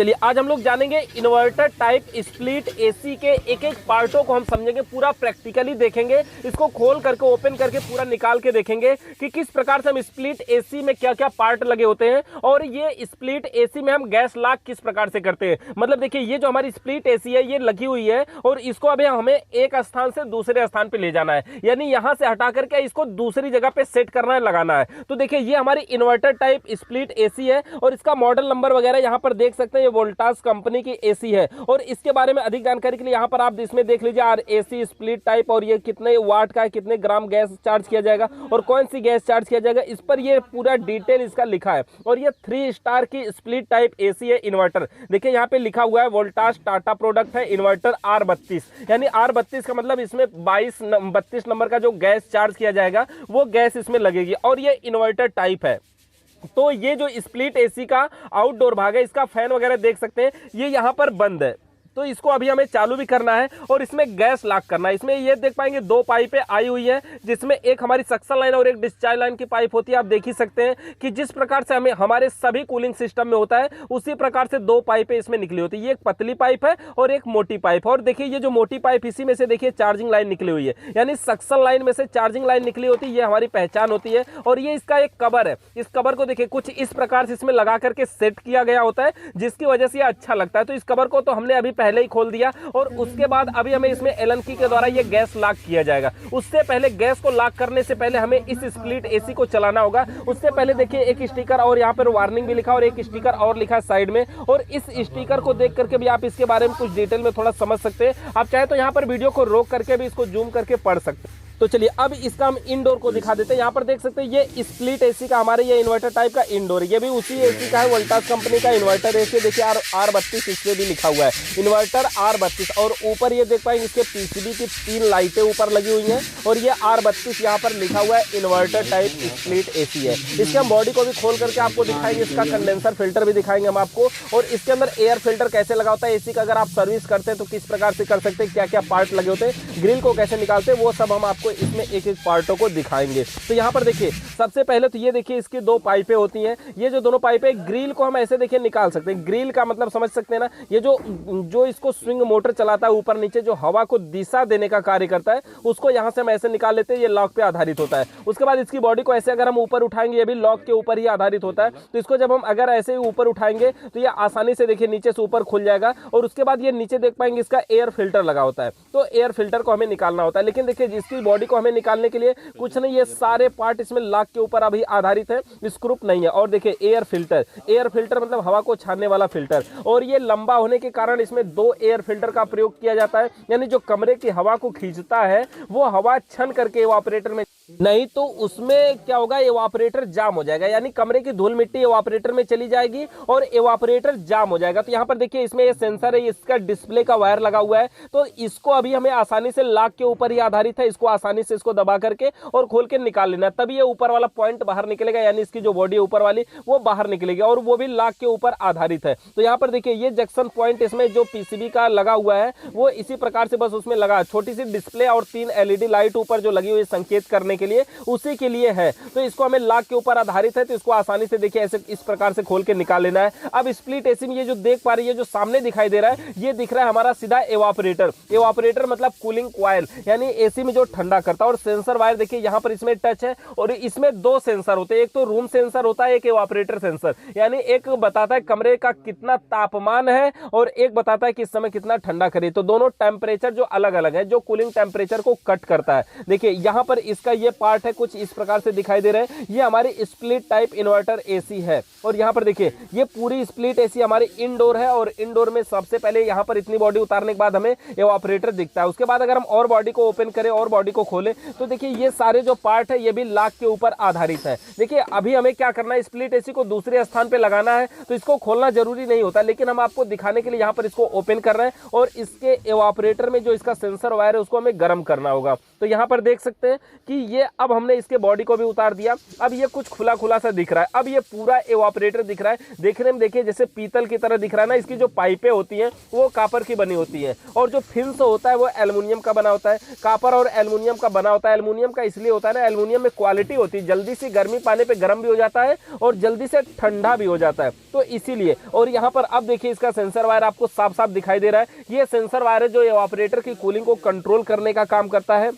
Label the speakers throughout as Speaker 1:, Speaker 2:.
Speaker 1: चलिए आज हम लोग जानेंगे इन्वर्टर टाइप स्प्लिट एसी के एक एक पार्टों को हम समझेंगे, पूरा प्रैक्टिकली देखेंगे, इसको खोल करके ओपन करके पूरा निकाल के देखेंगे कि किस प्रकार से हम स्प्लिट एसी में क्या क्या पार्ट लगे होते हैं और ये स्प्लिट एसी में हम गैस लॉक किस प्रकार से करते हैं। मतलब देखिए ये जो हमारी स्प्लिट एसी है ये लगी हुई है और इसको अभी हमें एक स्थान से दूसरे स्थान पे ले जाना है, यानी यहां से हटा करके इसको दूसरी जगह पे सेट करना है, लगाना है। तो देखिए ये हमारी इन्वर्टर टाइप स्प्लिट एसी है और इसका मॉडल नंबर वगैरह यहां पर देख सकते हैं। ये वोल्टास कंपनी की एसी है और इसके बारे में अधिक जानकारी के लिए यहां पर आप इसमें देख लीजिए एसी स्प्लिट टाइप और ये कितने वाट का है, कितने ग्राम गैस चार्ज किया जाएगा और कौन सी गैस चार्ज किया जाएगा, इस पर ये पूरा डिटेल इसका लिखा है। और ये 3 स्टार की स्प्लिट टाइप एसी है इन्वर्टर। देखिए यहाँ पे लिखा हुआ है वोल्टास टाटा प्रोडक्ट है इन्वर्टर R32, यानी R32 का मतलब इसमें 32 नंबर का जो गैस चार्ज किया जाएगा वो गैस इसमें लगेगी और ये इन्वर्टर टाइप है। तो ये जो स्प्लिट एसी का आउटडोर भाग है, इसका फैन वगैरह देख सकते हैं, ये यहाँ पर बंद है। तो इसको अभी हमें चालू भी करना है और इसमें गैस लॉक करना है। इसमें ये देख पाएंगे 2 पाइपें आई हुई है, जिसमें एक हमारी सक्शन लाइन और एक डिस्चार्ज लाइन की पाइप होती है। आप देख ही सकते हैं कि जिस प्रकार से हमें हमारे सभी कूलिंग सिस्टम में होता है उसी प्रकार से 2 पाइपें इसमें निकली होती है। ये एक पतली पाइप है और एक मोटी पाइप है। और देखिए ये जो मोटी पाइप, इसी में से देखिए चार्जिंग लाइन निकली हुई है, यानी सक्शन लाइन में से चार्जिंग लाइन निकली होती है, ये हमारी पहचान होती है। और ये इसका एक कवर है, इस कवर को देखिए कुछ इस प्रकार से इसमें लगा करके सेट किया गया होता है, जिसकी वजह से ये अच्छा लगता है। तो इस कवर को तो हमने अभी पहले ही खोल दिया और उसके बाद अभी हमें इसमें एलन की के द्वारा ये गैस लॉक किया जाएगा। उससे पहले गैस को लॉक करने से पहले हमें इस स्प्लिट एसी को चलाना होगा। उससे पहले देखिए एक स्टिकर और यहाँ पर वार्निंग भी लिखा और एक स्टिकर और लिखा है साइड में, और इस स्टिकर को देख करके भी आप इसके बारे में कुछ डिटेल में थोड़ा समझ सकते हैं। आप चाहे तो यहाँ पर वीडियो को रोक करके भी इसको जूम करके पढ़ सकते हैं। तो चलिए अब इसका हम इंडोर को दिखा देते हैं। यहाँ पर देख सकते हैं ये स्प्लिट एसी का हमारे ये इन्वर्टर टाइप का इंडोर, ये भी उसी एसी का है, वोल्टास कंपनी का इन्वर्टर एसी। देखिए R32 इसमें भी लिखा हुआ है इन्वर्टर R32। और ऊपर ये देख पाएंगे इसके पीसीबी की 3 लाइटें ऊपर लगी हुई हैं और ये R32 यहाँ पर लिखा हुआ है इन्वर्टर टाइप स्प्लिट एसी है। इसके हम बॉडी को भी खोल करके आपको दिखाएंगे, इसका कंडेंसर फिल्टर भी दिखाएंगे हम आपको, और इसके अंदर एयर फिल्टर कैसे लगा होता है एसी का, अगर आप सर्विस करते हैं तो किस प्रकार से कर सकते हैं, क्या क्या पार्ट लगे होते हैं, ग्रिल को कैसे निकालते हैं, वो सब हम आपको इसमें एक एक पार्टों को दिखाएंगे। तो यहाँ पर देखिए सबसे पहले तो ये देखिए इसकी 2 पाइपें होती हैं। ये जो दोनों पाइपें, ग्रिल को हम ऐसे देखिए निकाल सकते हैं। ग्रिल का मतलब समझ सकते हैं ना, ये जो इसको स्विंग मोटर चलाता है ऊपर नीचे, जो हवा को दिशा देने का कार्य करता है, उसको यहाँ से हम ऐसे निकाल लेते हैं। ये लॉक पे आधारित होता है। उसके बाद इसकी बॉडी को ऐसे अगर हम ऊपर उठाएंगे, ये भी लॉक के ऊपर ही आधारित होता है। तो इसको जब हम अगर ऐसे ही ऊपर उठाएंगे तो ये आसानी से देखिए नीचे से ऊपर खुल जाएगा। और उसके बाद ये नीचे देख पाएंगे इसका एयर फिल्टर लगा होता है, तो एयर फिल्टर को हमें निकालना होता है। लेकिन देखिए जिसकी बॉडी को हमें निकालने के लिए कुछ नहीं, ये सारे पार्ट इसमें लॉक के ऊपर अभी आधारित है, स्क्रूप नहीं है। और देखिए एयर फिल्टर मतलब हवा को छानने वाला फिल्टर, और ये लंबा होने के कारण इसमें 2 एयर फिल्टर का प्रयोग किया जाता है, यानी जो कमरे की हवा को खींचता है वो हवा छन करके एवापोरेटर में, नहीं तो उसमें क्या होगा, एवापोरेटर जाम हो जाएगा, यानी कमरे की धूल मिट्टी एवापोरेटर में चली जाएगी और एवापोरेटर जाम हो जाएगा। तो यहाँ पर देखिए इसमें ये सेंसर है, इसका डिस्प्ले का वायर लगा हुआ है, तो इसको अभी हमें आसानी से लॉक के ऊपर ही आधारित है, इसको आसानी से इसको दबा करके और खोल के निकाल लेना, तभी ये ऊपर वाला पॉइंट बाहर निकलेगा, यानी इसकी जो बॉडी है ऊपर वाली वो बाहर निकलेगी, और वो भी लॉक के ऊपर आधारित है। तो यहाँ पर देखिए ये जंक्शन पॉइंट इसमें जो पीसीबी का लगा हुआ है वो इसी प्रकार से बस उसमें लगा, छोटी सी डिस्प्ले और 3 LED लाइट ऊपर जो लगी हुई संकेत करने के लिए, उसी के लिए है। तो इसको हमें लॉक के ऊपर आधारित है, तो इसको आसानी से देखिए ऐसे इस प्रकार से खोल के निकाल लेना है। अब स्प्लिट एसी में ये जो देख पा रही है, जो सामने दिखाई दे रहा है, ये दिख रहा है हमारा सीधा एवापोरेटर मतलब कूलिंग कॉइल, यानी एसी में जो ठंडा करता है। और सेंसर वायर देखिए यहाँ पर इसमें टच है, और इसमें 2 सेंसर होते हैं, एक तो रूम सेंसर होता है, एक एवापोरेटर सेंसर, यानी एक बताता है कमरे का कितना तापमान है और एक बताता है कि इस समय कितना ठंडा करे। तो दोनों टेम्परेचर जो अलग अलग है, जो कूलिंग टेम्परेचर को कट करता है। देखिए यहाँ पर इसका ये पार्ट है, कुछ इस प्रकार से दिखाई दे रहे हैं, ये हमारी स्प्लिट टाइप इन्वर्टर एसी है। और यहाँ पर देखिए ये पूरी स्प्लिट एसी हमारी इंडोर है, और इंडोर में सबसे पहले यहाँ पर इतनी बॉडी उतारने के बाद हमें एवापोरेटर दिखता है। उसके बाद अगर हम और बॉडी को ओपन करें और बॉडी को खोलें तो देखिए ये सारे जो पार्ट है ये भी लॉक के ऊपर आधारित है। देखिए अभी हमें क्या करना है, स्प्लिट एसी को दूसरे स्थान पे लगाना है, तो इसको खोलना जरूरी नहीं होता, लेकिन हम आपको दिखाने के लिए यहाँ पर इसको ओपन कर रहे हैं और इसके एवापोरेटर में जो इसका सेंसर वायर है उसको हमें गर्म करना होगा। तो यहाँ पर देख सकते हैं कि ये अब हमने इसके बॉडी को भी उतार दिया। अब ये कुछ खुला खुला सा दिख रहा है। अब ये पूरा एवापोरेटर दिख रहा है, देखने में देखिए जैसे पीतल की तरह दिख रहा है ना। इसकी जो पाइपें होती हैं वो कॉपर की बनी होती हैं और जो फिन्स होता है वो एल्युमिनियम का बना होता है। कॉपर और एल्युमिनियम का बना होता है। एल्युमिनियम का इसलिए होता है ना, एल्युमिनियम में क्वालिटी होती है, जल्दी से गर्मी पाने पे गर्म भी हो जाता है और जल्दी से ठंडा भी हो जाता है, तो इसीलिए। और यहाँ पर अब देखिए इसका सेंसर वायर आपको साफ साफ दिखाई दे रहा है। ये सेंसर वायर है जो एवापोरेटर की कूलिंग को कंट्रोल करने का काम करता है।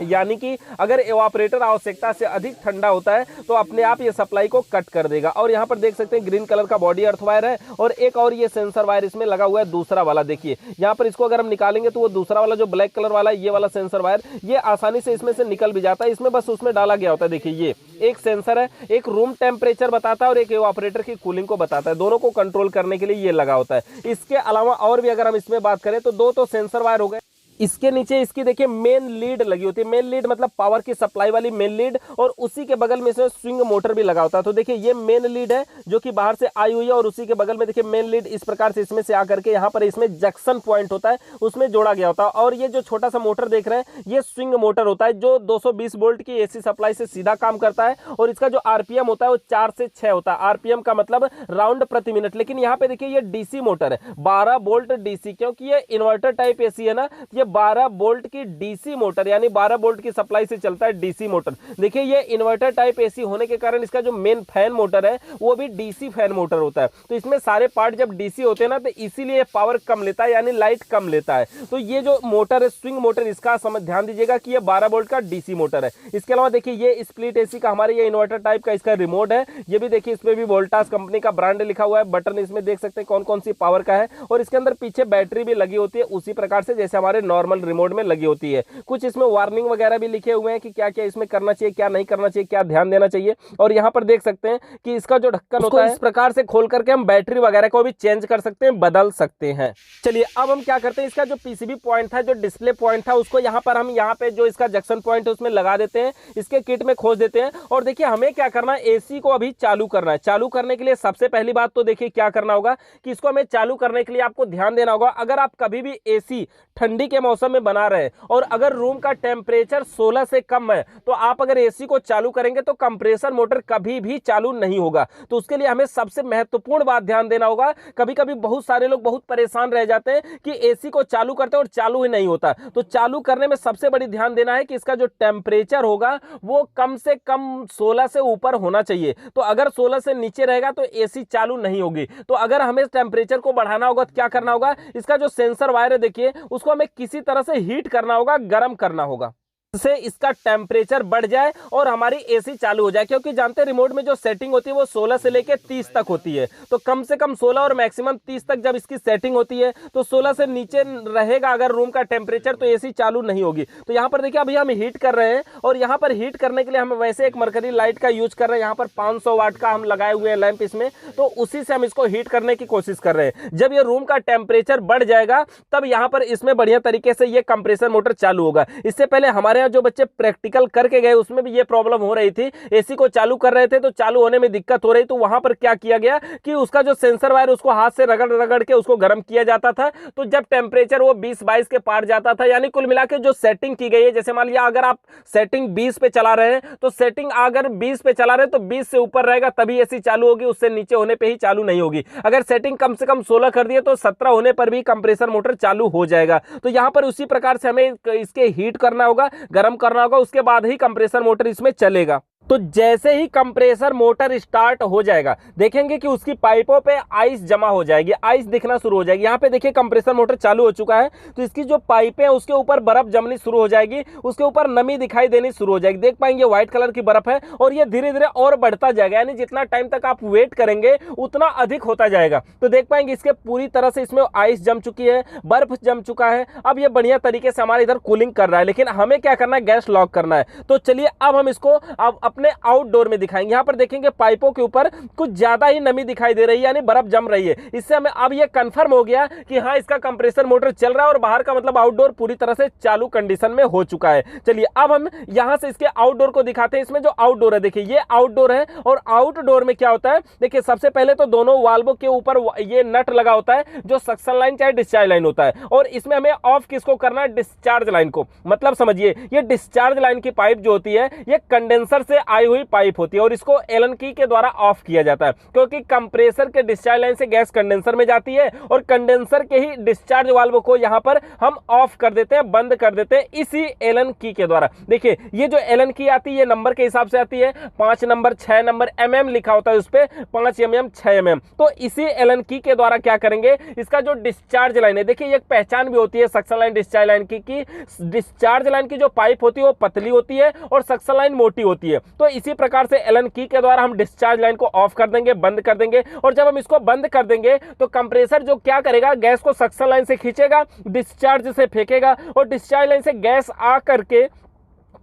Speaker 1: यानी कि अगर एवापोरेटर आवश्यकता से अधिक ठंडा होता है तो अपने आप ये सप्लाई को कट कर देगा। और यहाँ पर देख सकते हैं ग्रीन कलर का बॉडी अर्थ वायर है और एक और ये सेंसर वायर इसमें लगा हुआ है, दूसरा वाला। देखिए यहाँ पर इसको अगर हम निकालेंगे तो वो दूसरा वाला जो ब्लैक कलर वाला है, ये वाला सेंसर वायर, ये आसानी से इसमें से निकल भी जाता है। इसमें बस उसमें डाला गया होता है। देखिए ये एक सेंसर है, एक रूम टेम्परेचर बताता है और एक एवापोरेटर की कूलिंग को बताता है। दोनों को कंट्रोल करने के लिए ये लगा होता है। इसके अलावा और भी अगर हम इसमें बात करें तो दो तो सेंसर वायर हो गए। इसके नीचे इसकी देखिए मेन लीड लगी होती है। मेन लीड मतलब पावर की सप्लाई वाली मेन लीड, और उसी के बगल में इसमें स्विंग मोटर भी लगा होता है। तो देखिए ये मेन लीड है जो कि बाहर से आई हुई है और उसी के बगल में देखिए मेन लीड इस प्रकार से इसमें से आकर के यहाँ पर इसमें जंक्शन पॉइंट होता है, उसमें जोड़ा गया होता है। और ये जो छोटा सा मोटर देख रहे हैं ये स्विंग मोटर होता है जो 220 वोल्ट की एसी सप्लाई से सीधा काम करता है। और इसका जो आरपीएम होता है वो 4 से 6 होता है। आरपीएम का मतलब राउंड प्रति मिनट। लेकिन यहाँ पे देखिए ये डीसी मोटर है, 12 वोल्ट डीसी, क्योंकि ये इन्वर्टर टाइप एसी है ना, ये 12 वोल्ट की डीसी मोटर यानी 12 वोल्ट की सप्लाई से चलता है डीसी मोटर। देखिए ये इन्वर्टर टाइप एसी होने के कारण इसका जो मेन फैन मोटर है वो भी डीसी फैन मोटर होता है। तो इसमें सारे पार्ट जब डीसी होते हैं ना तो इसीलिए पावर कम लेता है, यानी लाइट कम लेता है। तो ये जो मोटर है स्विंग मोटर, इसका समझ ध्यान दीजिएगा कि ये 12 वोल्ट का डीसी मोटर है। इसके अलावा देखिए ये स्प्लिट एसी का हमारे ये इन्वर्टर टाइप का इसका रिमोट है। ये भी देखिए इसमें भी वोल्टास कंपनी का ब्रांड लिखा हुआ है। बटन इसमें देख सकते हैं कौन कौन सी पावर का है और इसके अंदर पीछे बैटरी भी लगी होती है उसी प्रकार से जैसे हमारे नॉर्मल रिमोट में लगी होती है। कुछ इसमें वार्निंग वगैरह भी लिखे हुए हैं कि क्या क्या इसमें करना चाहिए, क्या नहीं करना चाहिए, क्या ध्यान देना चाहिए। और यहाँ पर देख सकते हैं कि इसका जो ढक्कन होता है इस प्रकार से खोल करके हम बैटरी वगैरह को भी चेंज कर सकते हैं, बदल सकते हैं। चलिए अब हम क्या करते हैं, इसका जो पीसीबी पॉइंट था, जो डिस्प्ले पॉइंट था, उसको यहाँ पर हम यहाँ पे जो इसका जंक्शन पॉइंट है उसमें लगा देते हैं, इसके किट में खोज देते हैं। और देखिए हमें क्या करना है, एसी को अभी चालू करना है। चालू करने के लिए सबसे पहली बात तो देखिए क्या करना होगा कि इसको हमें चालू करने के लिए आपको ध्यान देना होगा। अगर आप कभी भी एसी ठंडी के मौसम में बना रहे और अगर रूम का टेम्परेचर 16 से कम है तो आप अगर एसी को चालू करेंगे तो कंप्रेसर मोटर कभी भी चालू नहीं होगा। तो उसके लिए हमें सबसे महत्वपूर्ण बात ध्यान देना होगा। कभी कभी बहुत सारे लोग बहुत परेशान रह जाते हैं कि एसी को चालू करते हैं और चालू ही नहीं होता। तो चालू करने में सबसे बड़ी ध्यान देना है कि इसका जो टेम्परेचर होगा वो कम से कम 16 से ऊपर होना चाहिए। तो अगर 16 से नीचे रहेगा तो एसी चालू नहीं होगी। तो अगर हमें टेम्परेचर को बढ़ाना होगा तो क्या करना होगा, इसका जो सेंसर वायर है देखिए उसको हमें किसी तरह से हीट करना होगा, गर्म करना होगा, से इसका टेम्परेचर बढ़ जाए और हमारी एसी चालू हो जाए। क्योंकि जानते हैं रिमोट में जो सेटिंग होती है वो 16 से लेकर 30 तक होती है। तो कम से कम 16 और मैक्सिमम 30 तक जब इसकी सेटिंग होती है तो 16 से नीचे रहेगा अगर रूम का टेम्परेचर तो एसी चालू नहीं होगी। तो यहाँ पर देखिए अभी हम हीट कर रहे हैं और यहाँ पर हीट करने के लिए हम वैसे एक मरकरी लाइट का यूज कर रहे हैं। यहाँ पर 500 वाट का हम लगाए हुए हैं लैंप इसमें, तो उसी से हम इसको हीट करने की कोशिश कर रहे हैं। जब ये रूम का टेम्परेचर बढ़ जाएगा तब यहाँ पर इसमें बढ़िया तरीके से ये कंप्रेसर मोटर चालू होगा। इससे पहले हमारे जो बच्चे प्रैक्टिकल करके गए उसमें भी ये प्रॉब्लम हो रही थी। एसी को चालू कर रहे थे तो चालू होने में दिक्कत हो रही। तो वहां पर क्या किया गया कि उसका जो सेंसर वायर उसको हाथ से रगड़ रगड़ के उसको गर्म किया जाता था। तो जब टेम्परेचर वो 20-22 के पार जाता था, यानी कुल मिला के जो सेटिंग की गई है, जैसे मान लिया अगर आप सेटिंग 20 पे चला रहे हैं तो सेटिंग अगर 20 पे चला रहे हैं तो 20 से ऊपर रहेगा तभी एसी चालू होगी, उससे नीचे होने पे ही चालू नहीं होगी। अगर सेटिंग कम से कम 16 कर दिए तो 17 होने पर भी कंप्रेसर मोटर चालू हो जाएगा। तो यहां पर उसी प्रकार से हमें इसके हीट करना होगा, गर्म करना होगा, उसके बाद ही कंप्रेसर मोटर इसमें चलेगा। तो जैसे ही कंप्रेसर मोटर स्टार्ट हो जाएगा देखेंगे कि उसकी पाइपों पे आइस जमा हो जाएगी, आइस दिखना शुरू हो जाएगी। यहाँ पे देखिए कंप्रेसर मोटर चालू हो चुका है तो इसकी जो पाइपें हैं उसके ऊपर बर्फ जमनी शुरू हो जाएगी, उसके ऊपर नमी दिखाई देनी शुरू हो जाएगी। देख पाएंगे व्हाइट कलर की बर्फ है और ये धीरे धीरे और बढ़ता जाएगा, यानी जितना टाइम तक आप वेट करेंगे उतना अधिक होता जाएगा। तो देख पाएंगे इसके पूरी तरह से इसमें आइस जम चुकी है, बर्फ जम चुका है। अब ये बढ़िया तरीके से हमारे इधर कूलिंग कर रहा है, लेकिन हमें क्या करना है, गैस लॉक करना है। तो चलिए अब हम इसको अब अपने आउटडोर में दिखाएंगे। यहाँ पर देखेंगे पाइपों के ऊपर कुछ ज्यादा ही नमी दिखाई दे रही है, यानी बर्फ जम रही है। इससे हमें अब यह कंफर्म हो गया कि हाँ, इसका कंप्रेसर मोटर चल रहा है और बाहर का मतलब आउटडोर पूरी तरह से चालू कंडीशन में हो चुका है। चलिए अब हम यहां से इसके आउटडोर को दिखाते हैं। इसमें जो आउटडोर है, देखिए ये आउटडोर है और आउटडोर में क्या होता है, देखिए सबसे पहले तो दोनों वाल्वों के ऊपर ये नट लगा होता है जो सक्शन लाइन चाहे डिस्चार्ज लाइन होता है, और इसमें हमें ऑफ किसको करना है, डिस्चार्ज लाइन को। मतलब समझिए ये डिस्चार्ज लाइन की पाइप जो होती है ये कंडेंसर से आई हुई पाइप होती है और इसको एलन की के द्वारा ऑफ किया जाता है, क्योंकि कंप्रेसर के डिस्चार्ज लाइन से गैस कंडेंसर में जाती है और कंडेंसर के ही डिस्चार्ज वाल्व को यहां पर हम ऑफ कर देते हैं, बंद कर देते हैं इसी एलन की के द्वारा। देखिए ये जो एलन की आती है ये नंबर के हिसाब से आती है, 5 नंबर 6 नंबर mm लिखा होता है उस पे, 5 mm 6 mm। तो इसी एलन की के द्वारा क्या करेंगे, इसका जो डिस्चार्ज लाइन है, देखिए एक पहचान भी होती है सक्शन लाइन डिस्चार्ज लाइन की कि डिस्चार्ज लाइन की जो पाइप होती है वो पतली होती है और सक्शन लाइन मोटी होती है। तो इसी प्रकार से एलन की के द्वारा हम डिस्चार्ज लाइन को ऑफ कर देंगे, बंद कर देंगे, और जब हम इसको बंद कर देंगे तो कंप्रेसर जो क्या करेगा, गैस को सक्शन लाइन से खींचेगा, डिस्चार्ज से फेंकेगा और डिस्चार्ज लाइन से गैस आ करके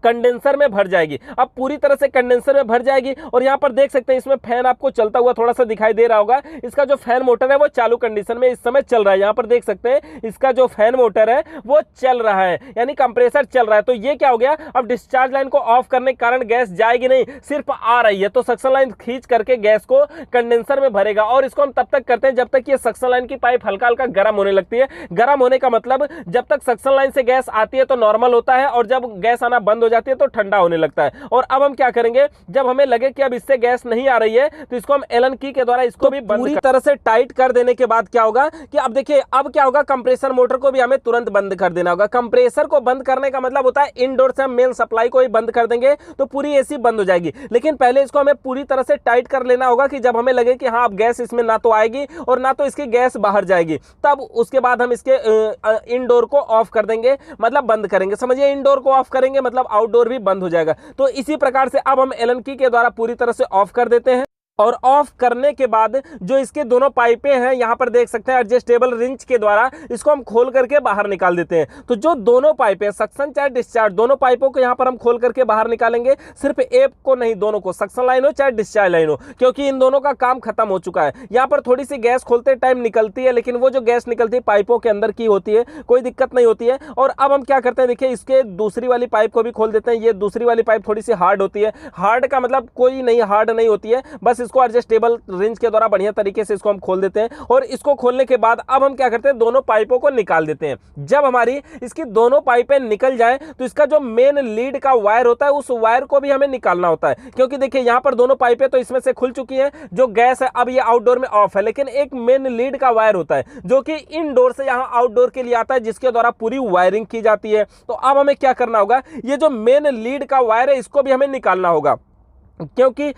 Speaker 1: कंडेंसर में भर जाएगी। अब पूरी तरह से कंडेंसर में भर जाएगी और यहां पर देख सकते हैं इसमें फैन आपको चलता हुआ थोड़ा सा दिखाई दे रहा होगा। इसका जो फैन मोटर है वो चालू कंडीशन में इस समय चल रहा है। यहां पर देख सकते हैं इसका जो फैन मोटर है वो चल रहा है, यानी कंप्रेसर चल रहा है। तो ये क्या हो गया, अब डिस्चार्ज लाइन को ऑफ करने के कारण गैस जाएगी नहीं, सिर्फ आ रही है। तो सक्शन लाइन खींच करके गैस को कंडेंसर में भरेगा और इसको हम तब तक करते हैं जब तक ये सक्शन लाइन की पाइप हल्का हल्का गर्म होने लगती है। गर्म होने का मतलब जब तक सक्शन लाइन से गैस आती है तो नॉर्मल होता है और जब गैस आना बंद हो जाती है तो ठंडा होने लगता है। और अब हम क्या करेंगे, जब हमें लगे कि अब इससे गैस नहीं आ रही है तो इसको हम एलन की के द्वारा इसको भी पूरी तरह से टाइट कर देने के बाद क्या होगा कि अब देखिए अब क्या होगा, कंप्रेसर मोटर को भी हमें तुरंत बंद कर देना होगा। कंप्रेसर को बंद करने का मतलब होता है इनडोर से हम मेन सप्लाई को ही बंद कर देंगे तो पूरी एसी बंद हो जाएगी। लेकिन पहले इसको हमें पूरी तरह से टाइट कर लेना होगा कि जब हमें लगे कि हाँ अब गैस इसमें ना तो आएगी और ना तो इसकी गैस बाहर जाएगी, तब उसके बाद हम इसके इनडोर को ऑफ कर देंगे, मतलब बंद करेंगे। समझिए इनडोर को ऑफ करेंगे मतलब आउटडोर भी बंद हो जाएगा। तो इसी प्रकार से अब हम एलन की के द्वारा पूरी तरह से ऑफ कर देते हैं और ऑफ करने के बाद जो इसके दोनों पाइपें हैं यहां पर देख सकते हैं एडजस्टेबल रिंच के द्वारा इसको हम खोल करके बाहर निकाल देते हैं। तो जो दोनों पाइपें सक्शन चाहे डिस्चार्ज, दोनों पाइपों को यहां पर हम खोल करके बाहर निकालेंगे। सिर्फ एक को नहीं, दोनों को, सक्शन लाइन हो चाहे डिस्चार्ज लाइन हो, क्योंकि इन दोनों का काम खत्म हो चुका है। यहां पर थोड़ी सी गैस खोलते टाइम निकलती है, लेकिन वो जो गैस निकलती है पाइपों के अंदर की होती है, कोई दिक्कत नहीं होती है। और अब हम क्या करते हैं, देखिए इसके दूसरी वाली पाइप को भी खोल देते हैं। ये दूसरी वाली पाइप थोड़ी सी हार्ड होती है, हार्ड का मतलब कोई नहीं हार्ड नहीं होती है, बस इसको एडजस्टेबल रिंच के द्वारा बढ़िया तरीके से इसको हम खोल देते हैं। और इसको खोलने के बाद अब हम क्या करते हैं, दोनों पाइपों को निकाल देते हैं। जब हमारी इसकी दोनों पाइपें निकल जाए तो इसका जो मेन लीड का वायर होता है उस वायर को भी हमें निकालना होता है, क्योंकि देखिए यहां पर दोनों पाइपें तो इसमें से खुल चुकी हैं, जो गैस है अब ये आउटडोर में ऑफ है, लेकिन एक मेन लीड का वायर होता है जो कि इनडोर से यहां आउटडोर के लिए आता है, जिसके द्वारा पूरी वायरिंग की जाती है। तो अब हमें क्या करना होगा, ये जो मेन लीड का वायर है इसको भी हमें निकालना होगा, क्योंकि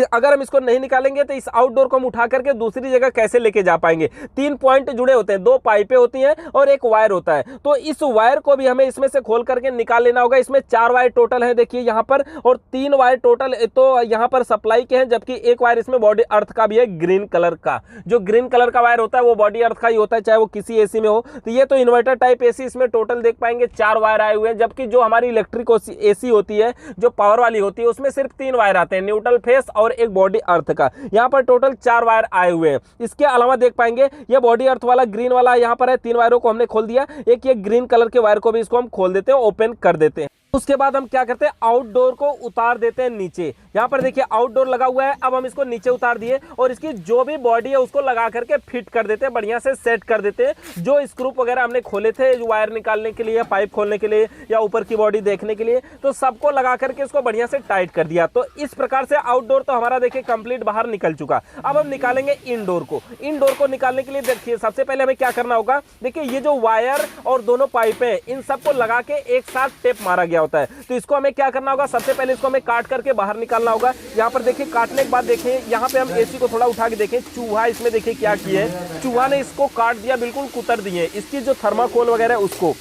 Speaker 1: अगर हम इसको नहीं निकालेंगे तो इस आउटडोर को हम उठा करके दूसरी जगह कैसे लेके जा पाएंगे। 3 पॉइंट जुड़े होते हैं, 2 पाइपें होती हैं और एक वायर होता है। तो इस वायर को भी हमें इसमें से खोल करके निकाल लेना होगा। इसमें 4 वायर टोटल है देखिए यहाँ पर, और 3 वायर टोटल तो यहाँ पर सप्लाई के हैं, जबकि एक वायर इसमें बॉडी अर्थ का भी है, ग्रीन कलर का। जो ग्रीन कलर का वायर होता है वो बॉडी अर्थ का ही होता है, चाहे वो किसी एसी में हो। तो ये तो इन्वर्टर टाइप एसी, इसमें टोटल देख पाएंगे 4 वायर आए हुए हैं, जबकि जो हमारी इलेक्ट्रिक एसी होती है जो पावर वाली होती है उसमें सिर्फ 3 वायर आते हैं, न्यूट्रल फेस और एक बॉडी अर्थ का। यहाँ पर टोटल 4 वायर आए हुए हैं। इसके अलावा देख पाएंगे ये बॉडी अर्थ वाला ग्रीन वाला यहाँ पर है, 3 वायरों को हमने खोल दिया। एक ये ग्रीन कलर के वायर को भी इसको हम खोल देते हैं, ओपन कर देते हैं। उसके बाद हम क्या करते हैं, आउटडोर को उतार देते हैं नीचे। यहाँ पर देखिए आउटडोर लगा हुआ है, अब हम इसको नीचे उतार दिए और इसकी जो भी बॉडी है उसको लगा करके फिट कर देते हैं, बढ़िया से सेट कर देते हैं। जो स्क्रू वगैरह हमने खोले थे वायर निकालने के लिए, पाइप खोलने के लिए या ऊपर की बॉडी देखने के लिए, तो सबको लगा करके इसको बढ़िया से टाइट कर दिया। तो इस प्रकार से आउटडोर तो हमारा देखिए कंप्लीट बाहर निकल चुका। अब हम निकालेंगे इनडोर को। इनडोर को निकालने के लिए देखिए सबसे पहले हमें क्या करना होगा, देखिए ये जो वायर और दोनों पाइपें इन सबको लगा के एक साथ टेप मारा गया होता है। तो इसको हमें क्या करना होगा, सबसे पहले इसको हमें काट करके बाहर निकालना होगा। यहाँ पर देखिए काटने के बाद देखिए यहाँ पे हम एसी को थोड़ा उठा के देखें, चूहा इसमें देखिए क्या किया है, चूहा ने इसको काट दिया, बिल्कुल कुतर दिए इसकी जो थर्माकोल वगैरह उसको।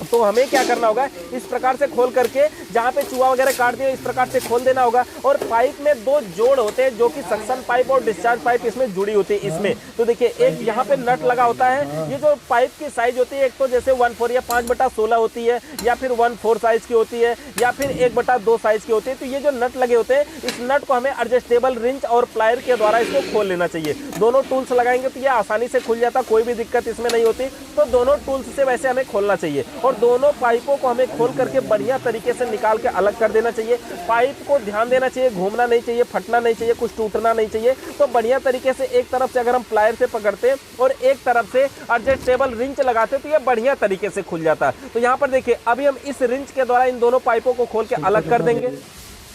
Speaker 1: तो हमें क्या करना होगा, इस प्रकार से खोल करके जहाँ पे चूहा वगैरह काट दिया इस प्रकार से खोल देना होगा। और पाइप में दो जोड़ होते हैं जो कि सक्शन पाइप और डिस्चार्ज पाइप इसमें जुड़ी होती है इसमें। तो देखिए एक यहाँ पे नट लगा होता है। ये जो पाइप की साइज होती है एक तो जैसे 1/4 या 5/16 होती है, या फिर 1/4 साइज की होती है, या फिर 1/2 साइज की होती है। तो ये जो नट लगे होते हैं इस नट को हमें एडजस्टेबल रिंच और प्लायर के द्वारा इसको खोल लेना चाहिए। दोनों टूल्स लगाएंगे तो ये आसानी से खुल जाता, कोई भी दिक्कत इसमें नहीं होती। तो दोनों टूल्स से वैसे हमें खोलना चाहिए और दोनों पाइपों को हमें खोल करके बढ़िया तरीके से निकाल के अलग कर देना चाहिए। पाइप को ध्यान देना चाहिए, घूमना नहीं चाहिए, फटना नहीं चाहिए, कुछ टूटना नहीं चाहिए। तो बढ़िया तरीके से एक तरफ से अगर हम प्लायर से पकड़ते और एक तरफ से एडजस्टेबल रिंच लगाते तो ये बढ़िया तरीके से खुल जाता। तो यहाँ पर देखिए अभी हम इस रिंच के द्वारा इन दोनों पाइपों को खोल के अलग कर देंगे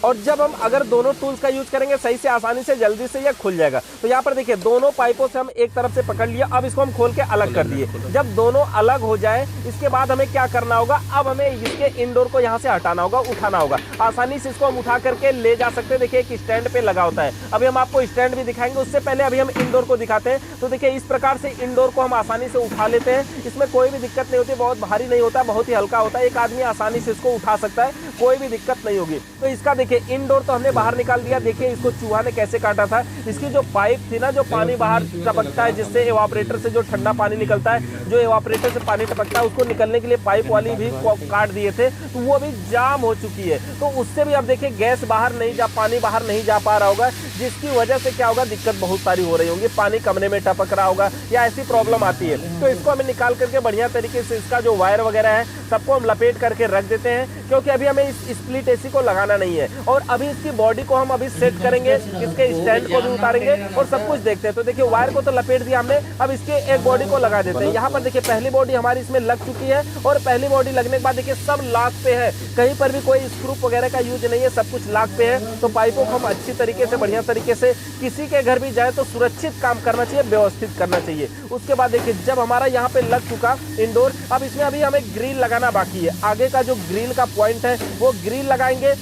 Speaker 1: और जब हम अगर दोनों टूल्स का यूज करेंगे सही से आसानी से जल्दी से ये खुल जाएगा। तो यहाँ पर देखिए दोनों पाइपों से हम एक तरफ से पकड़ लिया, अब इसको हम खोल के अलग कर दिए। जब दोनों अलग हो जाए इसके बाद हमें क्या करना होगा, अब हमें इसके इंडोर को यहाँ से हटाना होगा, उठाना होगा। आसानी से इसको हम उठा करके ले जा सकते हैं। देखिए एक स्टैंड पे लगा होता है, अभी हम आपको स्टैंड भी दिखाएंगे, उससे पहले अभी हम इंडोर को दिखाते हैं। तो देखिए इस प्रकार से इंडोर को हम आसानी से उठा लेते हैं, इसमें कोई भी दिक्कत नहीं होती, बहुत भारी नहीं होता, बहुत ही हल्का होता है, एक आदमी आसानी से इसको उठा सकता है, कोई भी दिक्कत नहीं होगी। तो इसका देखिए इंडोर तो हमने बाहर निकाल दिया। देखिए इसको चूहा ने कैसे काटा था, इसकी जो पाइप थी ना, जो पानी बाहर टपकता है जिससे एवापोरेटर से जो ठंडा पानी निकलता है, जो एवापोरेटर से पानी टपकता है उसको निकलने के लिए पाइप वाली भी काट दिए थे, तो वो भी जाम हो चुकी है। तो उससे भी अब देखिए गैस बाहर नहीं जा, पानी बाहर नहीं जा पा रहा होगा, जिसकी वजह से क्या होगा, दिक्कत बहुत सारी हो रही होगी, पानी कमरे में टपक रहा होगा या ऐसी प्रॉब्लम आती है। तो इसको हमें निकाल करके बढ़िया तरीके से इसका जो वायर वगैरह है सबको हम लपेट करके रख देते हैं, क्योंकि अभी हमें इस स्प्लिट एसी को लगाना नहीं है। और अभी इसकी बॉडी को हम अभी सेट करेंगे, इसके स्टैंड को भी उतारेंगे और सब कुछ देखते हैं। तो देखिए वायर को तो लपेट दिया हमने, अब इसके एक बॉडी को लगा देते हैं। यहाँ पर देखिए पहली बॉडी हमारी इसमें लग चुकी है और पहली बॉडी लगने के बाद देखिए सब लाक पे है, कहीं पर भी कोई स्क्रू वगैरह का यूज नहीं है, सब कुछ लाक पे है। तो पाइपों को हम अच्छी तरीके से बढ़िया तरीके से किसी के घर भी जाए तो सुरक्षित काम करना चाहिए, व्यवस्थित करना चाहिए। उसके बाद देखिए जब हमारा यहाँ पे लग चुका इंडोर, अब इसमें अभी हमें ग्रिल लगाना बाकी है। आगे का जो ग्रिल का पॉइंट है वो ग्रिल लगाएंगे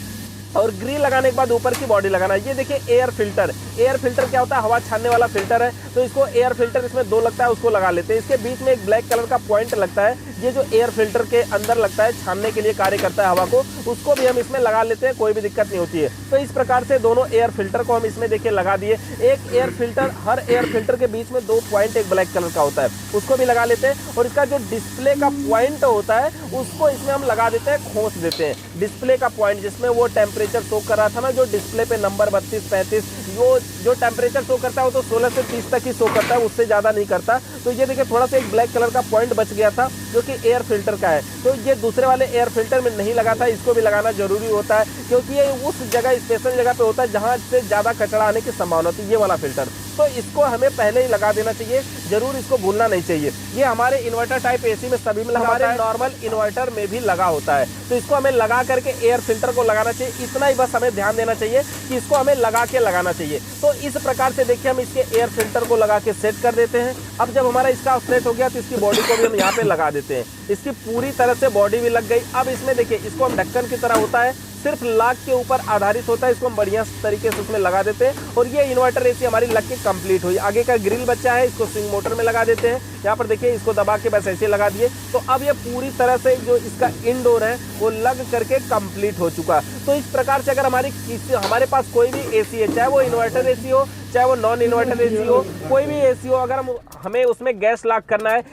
Speaker 1: और ग्रिल लगाने के बाद ऊपर की बॉडी लगाना। ये देखिए एयर फिल्टर, एयर फिल्टर क्या होता है, हवा छानने वाला फिल्टर है। तो इसको एयर फिल्टर इसमें दो लगता है, उसको लगा लेते हैं। इसके बीच में एक ब्लैक कलर का पॉइंट लगता है, ये जो एयर फिल्टर के अंदर लगता है, छानने के लिए कार्य करता है हवा को, उसको भी हम इसमें लगा लेते हैं, कोई भी दिक्कत नहीं होती है। तो इस प्रकार से दोनों एयर फिल्टर को हम इसमें देखिए लगा दिए। एक एयर फिल्टर, हर एयर फिल्टर के बीच में दो पॉइंट एक ब्लैक कलर का होता है, उसको भी लगा लेते हैं। और इसका जो डिस्प्ले का पॉइंट होता है उसको इसमें हम लगा देते हैं, खोस देते हैं। डिस्प्ले का पॉइंट जिसमें वो टेम्परेचर शो कर रहा था ना, जो डिस्प्ले पे नंबर 32, 35, वो जो टेम्परेचर शो करता है वो तो 16 से 30 तक ही शो करता है, उससे ज़्यादा नहीं करता। तो ये देखिए थोड़ा सा एक ब्लैक कलर का पॉइंट बच गया था जो कि एयर फिल्टर का है। तो ये दूसरे वाले एयर फिल्टर में नहीं लगा था, इसको भी लगाना जरूरी होता है, क्योंकि ये उस जगह स्पेशल जगह पे होता है जहाँ से ज़्यादा कचरा आने की संभावना होती है, ये वाला फिल्टर। तो इसको हमें पहले ही लगा देना चाहिए, जरूर इसको भूलना नहीं चाहिए। ये हमारे इन्वर्टर टाइप एसी में सभी में लगा, हमारे नॉर्मल इन्वर्टर में भी लगा होता है। तो इसको हमें लगा करके एयर फिल्टर को लगाना चाहिए, इतना ही बस हमें ध्यान देना चाहिए कि इसको हमें लगा के लगाना चाहिए। तो इस प्रकार से देखिए हम इसके एयर फिल्टर को लगा के सेट कर देते हैं। अब जब हमारा इसका सेट हो गया तो इसकी बॉडी को भी हम यहाँ पे लगा देते हैं। इसकी पूरी तरह से बॉडी भी लग गई। अब इसमें देखिए इसको हम ढक्कन की तरह होता है, सिर्फ लाक के ऊपर आधारित होता है, इसको हम बढ़िया तरीके से उसमें लगा देते हैं। और ये इन्वर्टर एसी हमारी लग के कंप्लीट हुई। आगे का ग्रिल बचा है, इसको स्विंग मोटर में लगा देते हैं। यहाँ पर देखिए इसको दबा के बस ऐसे लगा दिए। तो अब ये पूरी तरह से जो इसका इंडोर है वो लग करके कंप्लीट हो चुका। तो इस प्रकार से अगर हमारे पास कोई भी एसी है, चाहे वो इन्वर्टर एसी हो चाहे वो नॉन इन्वर्टर एसी हो, कोई भी एसी हो, अगर हमें उसमें गैस लॉक करना है,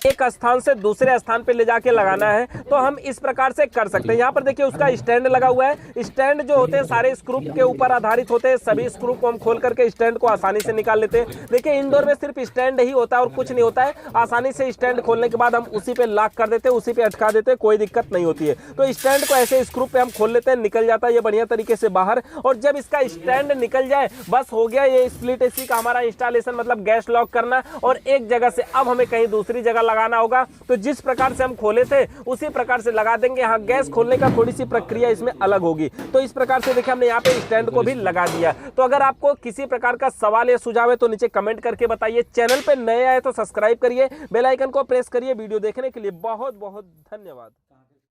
Speaker 1: एक स्थान से दूसरे स्थान पे ले जाके लगाना है, तो हम इस प्रकार से कर सकते हैं। यहाँ पर देखिए उसका स्टैंड लगा हुआ है। स्टैंड जो होते हैं सारे स्क्रू के ऊपर आधारित होते हैं। सभी स्क्रू को हम खोल करके स्टैंड को आसानी से निकाल लेते हैं। देखिए इंडोर में सिर्फ स्टैंड ही होता है और कुछ नहीं होता है। आसानी से स्टैंड खोलने के बाद हम उसी पे लॉक कर देते हैं, उसी पे अटका देते हैं, कोई दिक्कत नहीं होती है। तो स्टैंड को ऐसे स्क्रू पे हम खोल लेते हैं, निकल जाता है ये बढ़िया तरीके से बाहर। और जब इसका स्टैंड निकल जाए बस हो गया ये स्प्लिट एसी का हमारा इंस्टॉलेशन, मतलब गैस लॉक करना। और एक जगह से अब हमें कहीं दूसरी जगह लगाना होगा, तो जिस प्रकार से हम खोले थे उसी प्रकार से लगा देंगे। हाँ, गैस खोलने का थोड़ी सी प्रक्रिया इसमें अलग होगी। तो इस प्रकार से देखिए हमने यहाँ पे स्टैंड को भी लगा दिया। तो अगर आपको किसी प्रकार का सवाल या सुझाव है तो नीचे कमेंट करके बताइए। चैनल पे नए आए तो सब्सक्राइब करिए, बेल आइकन को प्रेस करिए। वीडियो देखने के लिए बहुत बहुत धन्यवाद।